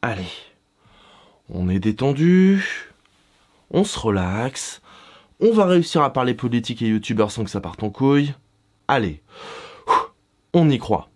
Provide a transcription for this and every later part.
Allez, on est détendu, on se relaxe, on va réussir à parler politique et youtubeurs sans que ça parte en couille. Allez, on y croit.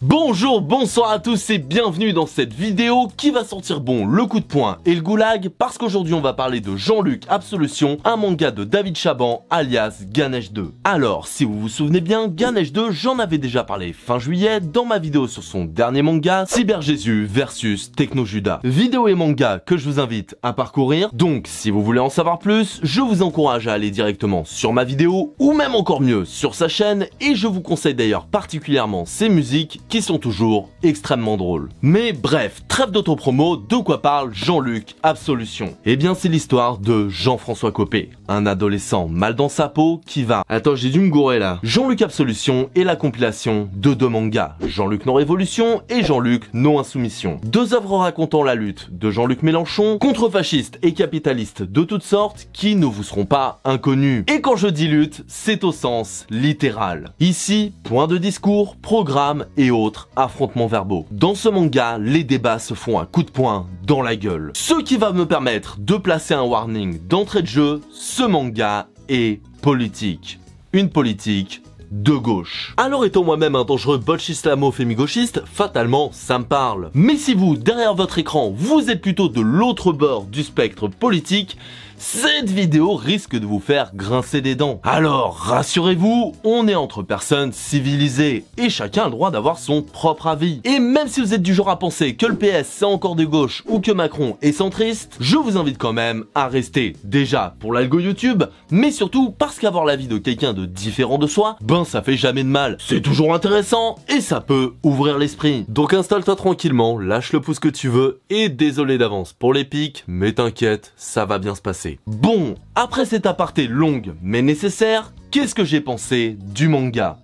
Bonjour, bonsoir à tous et bienvenue dans cette vidéo qui va sentir bon le coup de poing et le goulag parce qu'aujourd'hui on va parler de Jean-Luc Absolution, un manga de David Chaban alias Ganesh 2. Alors, si vous vous souvenez bien, Ganesh 2, j'en avais déjà parlé fin juillet dans ma vidéo sur son dernier manga, Cyber Jésus versus Techno Judas. Vidéo et manga que je vous invite à parcourir, donc si vous voulez en savoir plus, je vous encourage à aller directement sur ma vidéo ou même encore mieux sur sa chaîne et je vous conseille d'ailleurs particulièrement ses musiques qui sont toujours extrêmement drôles. Mais bref, trêve d'autopromo, de quoi parle Jean-Luc Absolution? Eh bien c'est l'histoire de Jean-François Copé, un adolescent mal dans sa peau qui va... Attends, j'ai dû me gourer là. Jean-Luc Absolution est la compilation de deux mangas, Jean-Luc Non Révolution et Jean-Luc Non Insoumission. Deux œuvres racontant la lutte de Jean-Luc Mélenchon contre fascistes et capitalistes de toutes sortes qui ne vous seront pas inconnus. Et quand je dis lutte, c'est au sens littéral. Ici, point de discours, programme et autres affrontements verbaux. Dans ce manga, les débats se font un coup de poing dans la gueule. Ce qui va me permettre de placer un warning d'entrée de jeu, ce manga est politique. Une politique de gauche. Alors étant moi-même un dangereux botch islamo-fémi-gauchiste, fatalement ça me parle. Mais si vous, derrière votre écran, vous êtes plutôt de l'autre bord du spectre politique, cette vidéo risque de vous faire grincer des dents. Alors, rassurez-vous, on est entre personnes civilisées et chacun a le droit d'avoir son propre avis. Et même si vous êtes du genre à penser que le PS c'est encore de gauche ou que Macron est centriste, je vous invite quand même à rester. Déjà pour l'algo YouTube, mais surtout parce qu'avoir l'avis de quelqu'un de différent de soi, ben ça fait jamais de mal. C'est toujours intéressant et ça peut ouvrir l'esprit. Donc installe-toi tranquillement, lâche le pouce que tu veux et désolé d'avance pour les pics, mais t'inquiète, ça va bien se passer. Bon, après cette aparté longue mais nécessaire, qu'est-ce que j'ai pensé du manga?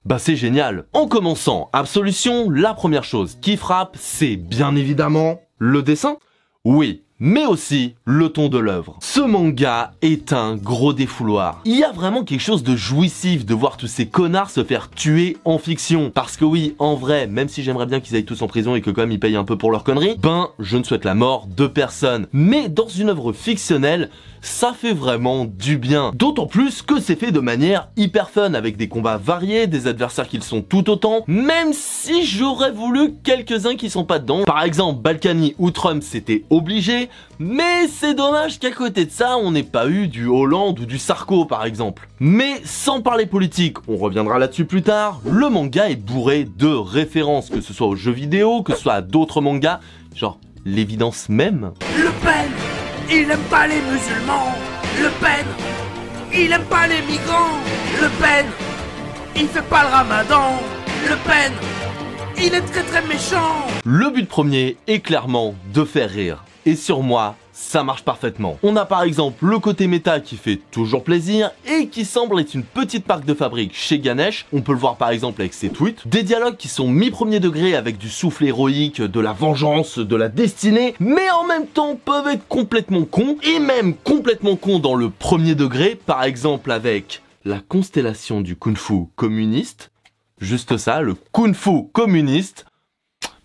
Bah c'est génial. En commençant, Absolution, la première chose qui frappe, c'est bien évidemment le dessin. Oui, mais aussi le ton de l'œuvre. Ce manga est un gros défouloir. Il y a vraiment quelque chose de jouissif de voir tous ces connards se faire tuer en fiction. Parce que oui, en vrai, même si j'aimerais bien qu'ils aillent tous en prison et que quand même ils payent un peu pour leurs conneries, ben, je ne souhaite la mort de personne. Mais dans une œuvre fictionnelle, ça fait vraiment du bien. D'autant plus que c'est fait de manière hyper fun, avec des combats variés, des adversaires qui le sont tout autant, même si j'aurais voulu quelques-uns qui sont pas dedans. Par exemple, Balkany ou Trump, c'était obligé, mais c'est dommage qu'à côté de ça, on n'ait pas eu du Hollande ou du Sarko par exemple. Mais sans parler politique, on reviendra là-dessus plus tard, le manga est bourré de références, que ce soit aux jeux vidéo, que ce soit à d'autres mangas, genre l'évidence même. Le Pen, il aime pas les musulmans. Le Pen, il aime pas les migrants. Le Pen, il fait pas le ramadan. Le Pen, il est très très méchant. Le but premier est clairement de faire rire. Et sur moi, ça marche parfaitement. On a par exemple le côté méta qui fait toujours plaisir et qui semble être une petite marque de fabrique chez Ganesh. On peut le voir par exemple avec ses tweets. Des dialogues qui sont mi-premier degré avec du souffle héroïque, de la vengeance, de la destinée, mais en même temps peuvent être complètement cons et même complètement cons dans le premier degré, par exemple avec la constellation du kung-fu communiste. Juste ça, le kung-fu communiste.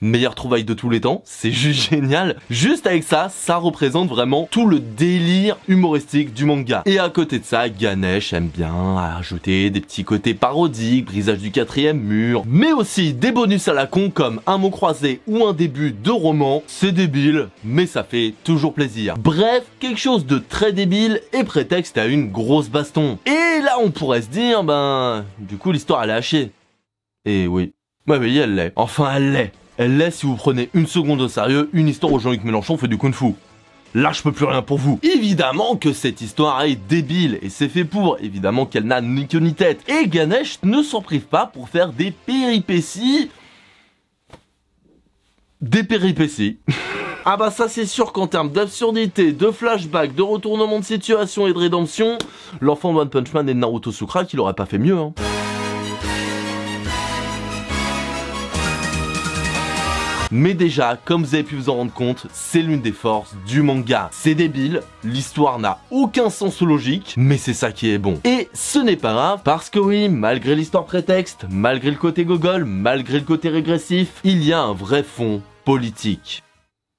Meilleure trouvaille de tous les temps, c'est juste génial. Juste avec ça, ça représente vraiment tout le délire humoristique du manga. Et à côté de ça, Ganesh aime bien ajouter des petits côtés parodiques, brisage du quatrième mur, mais aussi des bonus à la con comme un mot croisé ou un début de roman. C'est débile, mais ça fait toujours plaisir. Bref, quelque chose de très débile et prétexte à une grosse baston. Et là, on pourrait se dire, ben, du coup, l'histoire elle est hachée. Et oui. Ouais, oui, elle l'est. Enfin, elle l'est. Elle l'est si vous prenez une seconde au sérieux, une histoire où Jean-Luc Mélenchon fait du kung-fu. Là, je peux plus rien pour vous. Évidemment que cette histoire est débile, et c'est fait pour. Évidemment qu'elle n'a ni queue ni tête. Et Ganesh ne s'en prive pas pour faire des péripéties. Des péripéties. Ah bah ça c'est sûr qu'en termes d'absurdité, de flashback, de retournement de situation et de rédemption, l'enfant de One Punch Man et de Naruto Sukra, qu'il aurait pas fait mieux, hein. mais déjà, comme vous avez pu vous en rendre compte, c'est l'une des forces du manga. C'est débile, l'histoire n'a aucun sens ou logique, mais c'est ça qui est bon. Et ce n'est pas grave, parce que oui, malgré l'histoire prétexte, malgré le côté gogol, malgré le côté régressif, il y a un vrai fond politique.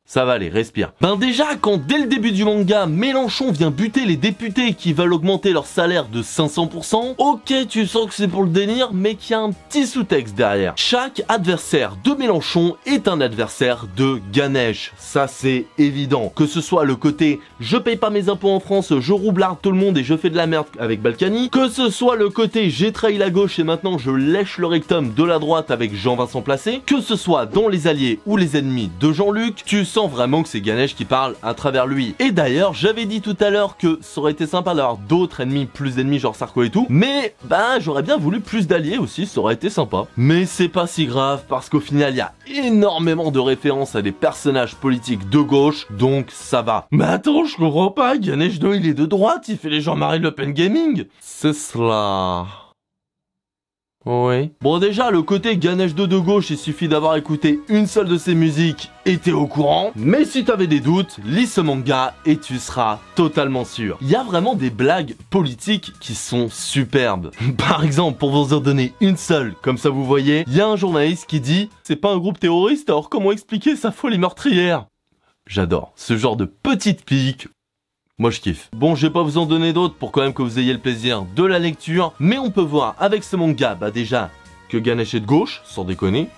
Ça va aller, respire. Ben déjà, quand dès le début du manga, Mélenchon vient buter les députés qui veulent augmenter leur salaire de 500%, ok, tu sens que c'est pour le délire, mais qu'il y a un petit sous-texte derrière. Chaque adversaire de Mélenchon est un adversaire de Ganesh. Ça, c'est évident. Que ce soit le côté « je paye pas mes impôts en France, je roublarde tout le monde et je fais de la merde avec Balkany », que ce soit le côté « j'ai trahi la gauche et maintenant je lèche le rectum de la droite avec Jean-Vincent Placé », que ce soit dans les alliés ou les ennemis de Jean-Luc, tu sens vraiment que c'est Ganesh qui parle à travers lui. Et d'ailleurs, j'avais dit tout à l'heure que ça aurait été sympa d'avoir d'autres ennemis, plus d'ennemis genre Sarko et tout, mais bah j'aurais bien voulu plus d'alliés aussi, ça aurait été sympa. Mais c'est pas si grave, parce qu'au final, il y a énormément de références à des personnages politiques de gauche, donc ça va. Mais attends, je comprends pas, Ganesh 2 il est de droite, il fait les Jean-Marie Le Pen Gaming. C'est cela... Oui. Bon déjà, le côté Ganesh 2 de gauche, il suffit d'avoir écouté une seule de ses musiques et t'es au courant. Mais si t'avais des doutes, lis ce manga et tu seras totalement sûr. Il y a vraiment des blagues politiques qui sont superbes. Par exemple, pour vous en donner une seule, comme ça vous voyez, il y a un journaliste qui dit « C'est pas un groupe terroriste, alors comment expliquer sa folie meurtrière ?» J'adore ce genre de petites piques. Moi je kiffe. Bon, je vais pas vous en donner d'autres pour quand même que vous ayez le plaisir de la lecture, mais on peut voir avec ce manga, bah déjà, que Ganesh est de gauche, sans déconner,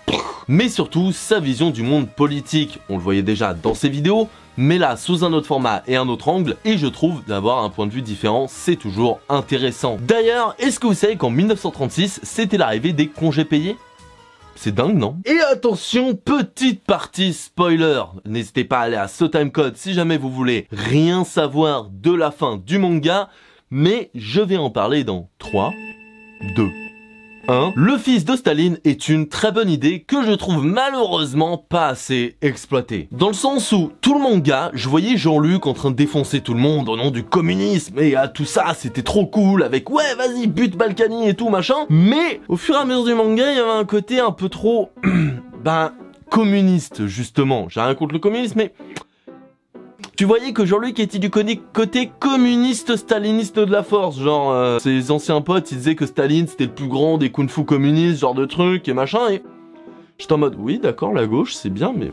mais surtout sa vision du monde politique. On le voyait déjà dans ses vidéos, mais là, sous un autre format et un autre angle, et je trouve d'avoir un point de vue différent, c'est toujours intéressant. D'ailleurs, est-ce que vous savez qu'en 1936, c'était l'arrivée des congés payés ? C'est dingue, non? Et attention, petite partie spoiler. N'hésitez pas à aller à ce timecode si jamais vous voulez rien savoir de la fin du manga. Mais je vais en parler dans 3, 2, 1. Le fils de Staline est une très bonne idée que je trouve malheureusement pas assez exploitée. Dans le sens où, tout le manga, je voyais Jean-Luc en train de défoncer tout le monde au nom du communisme et tout ça, c'était trop cool avec ouais, vas-y, bute Balkany et tout machin. Mais au fur et à mesure du manga, il y avait un côté un peu trop, communiste justement. J'ai rien contre le communisme, mais... Tu voyais que Jean-Luc était du côté communiste staliniste de la force, genre ses anciens potes ils disaient que Staline c'était le plus grand des kung-fu communistes, genre de trucs et machin, et j'étais en mode oui d'accord la gauche c'est bien mais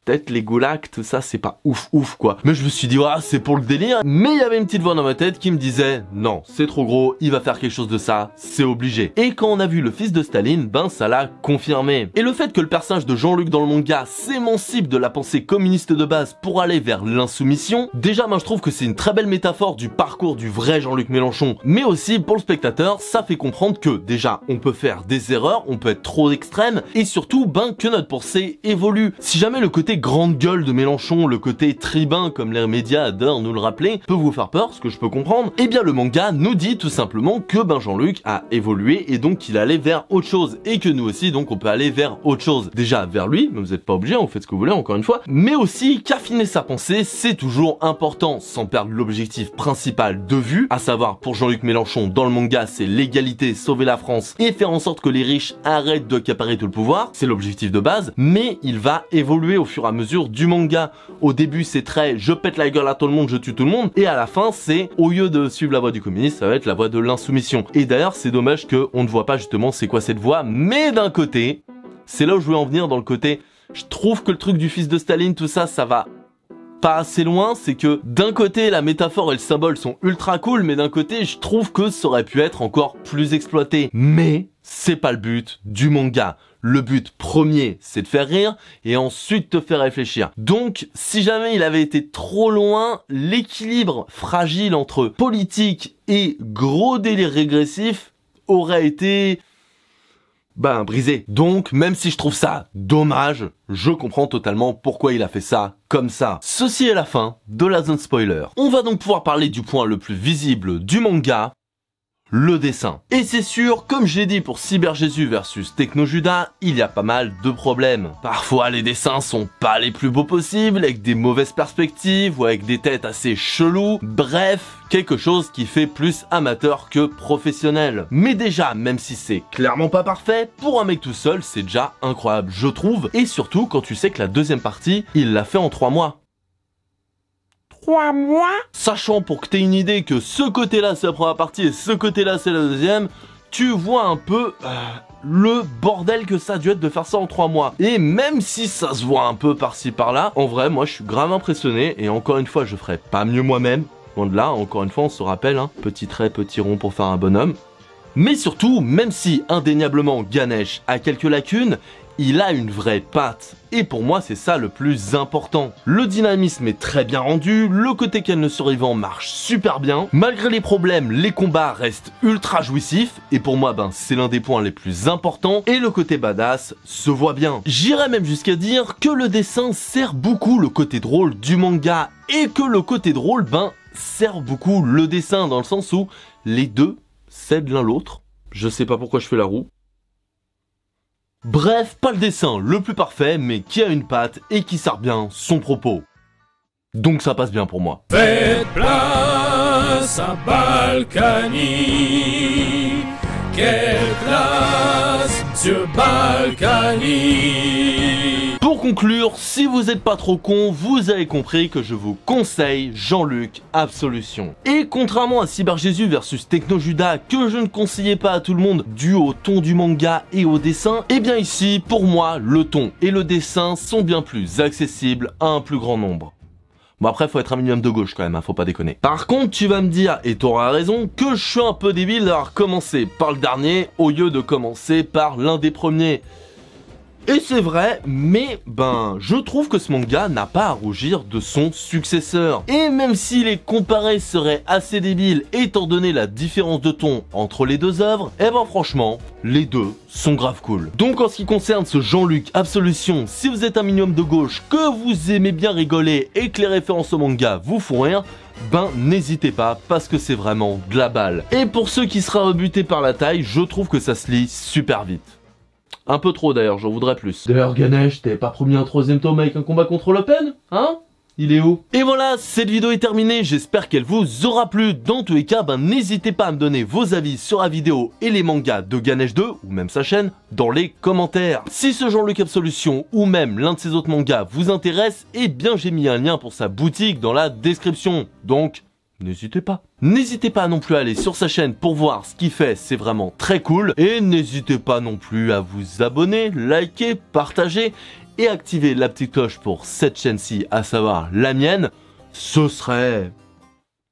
peut-être les goulags tout ça c'est pas ouf quoi. Mais je me suis dit ah c'est pour le délire, mais il y avait une petite voix dans ma tête qui me disait non c'est trop gros, il va faire quelque chose de ça, c'est obligé. Et quand on a vu le fils de Staline, ben ça l'a confirmé. Et le fait que le personnage de Jean-Luc dans le manga s'émancipe de la pensée communiste de base pour aller vers l'insoumission, déjà moi je trouve que c'est une très belle métaphore du parcours du vrai Jean-Luc Mélenchon, mais aussi pour le spectateur ça fait comprendre que déjà on peut faire des erreurs, on peut être trop extrême et surtout que notre pensée évolue. Si jamais le côté grande gueule de Mélenchon, le côté tribun comme les médias adorent nous le rappeler, peut vous faire peur, ce que je peux comprendre, eh bien le manga nous dit tout simplement que Jean-Luc a évolué et donc qu'il allait vers autre chose, et que nous aussi donc on peut aller vers autre chose. Déjà vers lui, mais vous n'êtes pas obligé, vous faites ce que vous voulez encore une fois, mais aussi qu'affiner sa pensée c'est toujours important, sans perdre l'objectif principal de vue, à savoir pour Jean-Luc Mélenchon dans le manga c'est l'égalité, sauver la France et faire en sorte que les riches arrêtent de accaparer tout le pouvoir, c'est l'objectif de base, mais il va évoluer au fur et à mesure du manga. Au début c'est très je pète la gueule à tout le monde, je tue tout le monde, et à la fin c'est au lieu de suivre la voie du communisme ça va être la voie de l'insoumission. Et d'ailleurs c'est dommage qu'on ne voit pas justement c'est quoi cette voie, mais d'un côté c'est là où je voulais en venir, dans le côté je trouve que le truc du fils de Staline tout ça ça va pas assez loin, c'est que d'un côté la métaphore et le symbole sont ultra cool, mais d'un côté je trouve que ça aurait pu être encore plus exploité. Mais c'est pas le but du manga. Le but premier, c'est de faire rire et ensuite te faire réfléchir. Donc, si jamais il avait été trop loin, l'équilibre fragile entre politique et gros délire régressif aurait été... brisé. Donc, même si je trouve ça dommage, je comprends totalement pourquoi il a fait ça comme ça. Ceci est la fin de la zone spoiler. On va donc pouvoir parler du point le plus visible du manga, le dessin. Et c'est sûr, comme j'ai dit pour Cyber Jésus versus Techno Judas, il y a pas mal de problèmes. Parfois les dessins sont pas les plus beaux possibles, avec des mauvaises perspectives ou avec des têtes assez cheloues, bref, quelque chose qui fait plus amateur que professionnel. Mais déjà, même si c'est clairement pas parfait, pour un mec tout seul, c'est déjà incroyable, je trouve, et surtout quand tu sais que la deuxième partie, il l'a fait en 3 mois. 3 mois? Sachant pour que t'aies une idée que ce côté-là c'est la première partie et ce côté-là c'est la deuxième, tu vois un peu le bordel que ça a dû être de faire ça en 3 mois. Et même si ça se voit un peu par-ci par-là, en vrai moi je suis grave impressionné et encore une fois je ferai pas mieux moi-même. Loin de là, encore une fois on se rappelle, hein, petit trait, petit rond pour faire un bonhomme. Mais surtout, même si indéniablement Ganesh a quelques lacunes, il a une vraie patte. Et pour moi, c'est ça le plus important. Le dynamisme est très bien rendu, le côté Ken le survivant marche super bien. Malgré les problèmes, les combats restent ultra jouissifs. Et pour moi, c'est l'un des points les plus importants. Et le côté badass se voit bien. J'irais même jusqu'à dire que le dessin sert beaucoup le côté drôle du manga. Et que le côté drôle, sert beaucoup le dessin, dans le sens où les deux s'aident l'un l'autre. Je sais pas pourquoi je fais la roue. Bref, pas le dessin le plus parfait, mais qui a une patte et qui sert bien son propos. Donc ça passe bien pour moi. Faites place à Balkany. Quelle classe, Monsieur Balkany. Pour conclure, si vous êtes pas trop con, vous avez compris que je vous conseille Jean-Luc Absolution. Et contrairement à Cyber Jésus versus Techno Judas, que je ne conseillais pas à tout le monde dû au ton du manga et au dessin, et bien ici, pour moi, le ton et le dessin sont bien plus accessibles à un plus grand nombre. Bon après faut être un minimum de gauche quand même, hein, faut pas déconner. Par contre tu vas me dire, et t'auras raison, que je suis un peu débile d'avoir commencé par le dernier au lieu de commencer par l'un des premiers. Et c'est vrai, mais je trouve que ce manga n'a pas à rougir de son successeur. Et même si les comparés seraient assez débiles étant donné la différence de ton entre les deux œuvres, franchement, les deux sont grave cool. Donc en ce qui concerne ce Jean-Luc Absolution, si vous êtes un minimum de gauche, que vous aimez bien rigoler et que les références au manga vous font rire, n'hésitez pas parce que c'est vraiment de la balle. Et pour ceux qui seraient rebutés par la taille, je trouve que ça se lit super vite. Un peu trop d'ailleurs, j'en voudrais plus. D'ailleurs Ganesh, t'avais pas promis un 3e tome avec un combat contre Le Pen, hein? Il est où? Et voilà, cette vidéo est terminée, j'espère qu'elle vous aura plu. Dans tous les cas, n'hésitez pas à me donner vos avis sur la vidéo et les mangas de Ganesh 2, ou même sa chaîne, dans les commentaires. Si ce Jean-Luc Absolution, ou même l'un de ses autres mangas vous intéresse, j'ai mis un lien pour sa boutique dans la description. Donc, n'hésitez pas. N'hésitez pas non plus à aller sur sa chaîne pour voir ce qu'il fait, c'est vraiment très cool. Et n'hésitez pas non plus à vous abonner, liker, partager et activer la petite cloche pour cette chaîne-ci, à savoir la mienne. Ce serait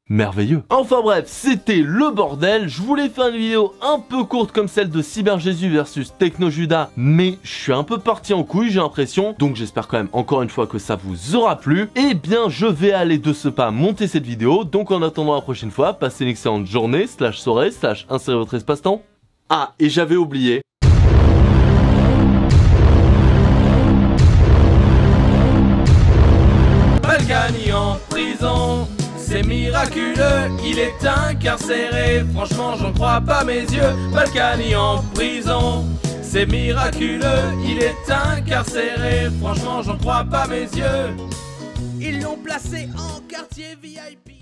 merveilleux. Enfin bref, c'était le bordel. Je voulais faire une vidéo un peu courte comme celle de Cyber Jésus versus Techno Judas, mais je suis un peu parti en couille, j'ai l'impression. Donc j'espère quand même encore une fois que ça vous aura plu. Et je vais aller de ce pas monter cette vidéo. Donc en attendant la prochaine fois, passez une excellente journée, soirée, insérer votre espace-temps. Ah, et j'avais oublié. Balkany en prison. C'est miraculeux, il est incarcéré. Franchement, j'en crois pas mes yeux. Balkany en prison. C'est miraculeux, il est incarcéré. Franchement, j'en crois pas mes yeux. Ils l'ont placé en quartier VIP.